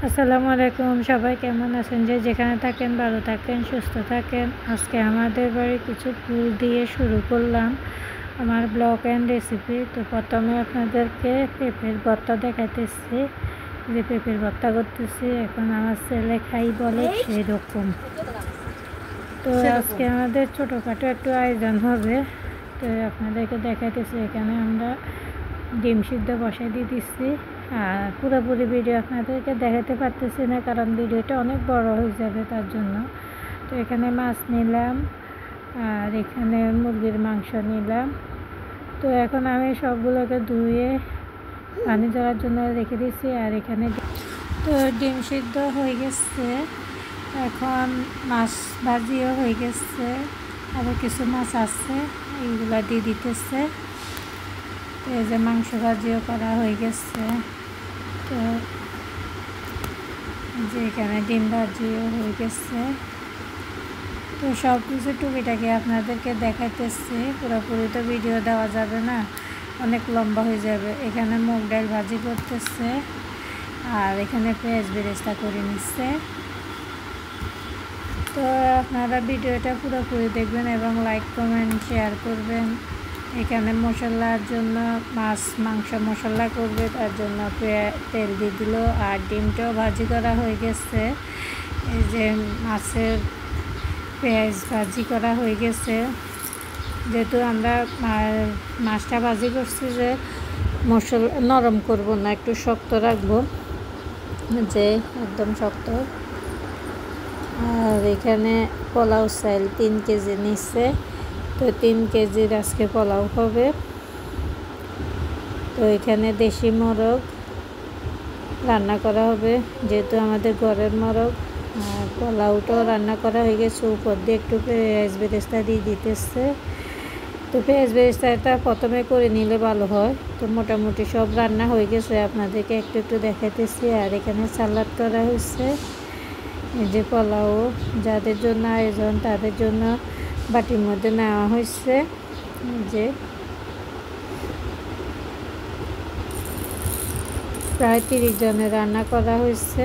আসসালামু আলাইকুম। সবাই কেমন আছেন? যে যেখানে থাকেন ভালো থাকেন, সুস্থ থাকেন। আজকে আমাদের বাড়ি কিছু ফুল দিয়ে শুরু করলাম আমার ব্লগ অ্যান্ড রেসিপি। তো প্রথমে আপনাদেরকে পেঁপের ভর্তা দেখাইতেছি, যে পেঁপের ভর্তা করতেছি। এখন আমার ছেলে খাই বলে সেই রকম। তো আজকে আমাদের ছোটোখাটো একটু আয়োজন হবে। তো আপনাদেরকে দেখাইতেছি, এখানে আমরা ডিম সিদ্ধ বসাই দিয়ে দিচ্ছি। আর পুরোপুরি ভিডিও আপনাদেরকে দেখাতে পারতেছি না, কারণ ভিডিওটা অনেক বড় হয়ে যাবে তার জন্য। তো এখানে মাছ নিলাম আর এখানে মুরগির মাংস নিলাম। তো এখন আমি সবগুলোকে ধুয়ে পানি দেওয়ার জন্য রেখে দিচ্ছি। আর এখানে তো ডিম সিদ্ধ হয়ে গেছে, এখন মাছ ভাজিও হয়ে গেছে, আবার কিছু মাছ আছে এইগুলা দিয়ে দিতেছে। তো এই যে মাংস ভাজিও করা হয়ে গেছে। তো যে এখানে ডিম ভাজিও হয়ে গেছে। তো সব কিছু টুকিটাকি আপনাদেরকে দেখাইতেছি, পুরোপুরি তো ভিডিও দেওয়া যাবে না, অনেক লম্বা হয়ে যাবে। এখানে মুগ ডাল ভাজি করতেছে আর এখানে পেঁয়াজ বেরেস্তা করে নিচ্ছে। তো আপনারা ভিডিওটা পুরোপুরি দেখবেন এবং লাইক কমেন্ট শেয়ার করবেন। এখানে মশলার জন্য মাংস মশলা করবে, তার জন্য তেল দিয়ে দিল। আর ডিমটাও ভাজি করা হয়ে গেছে। এই যে মাছের পেঁয়াজ ভাজি করা হয়ে গেছে। যেহেতু আমরা মাছটা ভাজি করছি, যে মশলা নরম করব না, একটু শক্ত রাখবো, যে একদম শক্ত। আর এখানে পোলাও চাল 3 কেজি নিচ্ছে। তো 3 কেজির আজকে পোলাও হবে। তো এখানে দেশি মোরগ রান্না করা হবে, যেহেতু আমাদের ঘরের মোরগ। আর পোলাওটাও রান্না করা হয়ে গেছে, উপর দিয়ে একটু পেঁয়াজ বেরেস্তা দিয়ে দিতেছে। তো পেঁয়াজ বেরেস্তাটা প্রথমে করে নিলে ভালো হয়। তো মোটামুটি সব রান্না হয়ে গেছে, আপনাদেরকে একটু একটু দেখাইতেছি। আর এখানে সালাদ করা হয়েছে। এই যে পোলাও যাদের জন্য আয়োজন তাদের জন্য বাটির মধ্যে নেওয়া হয়েছে। যে প্রায় 30 জনের রান্না করা হয়েছে।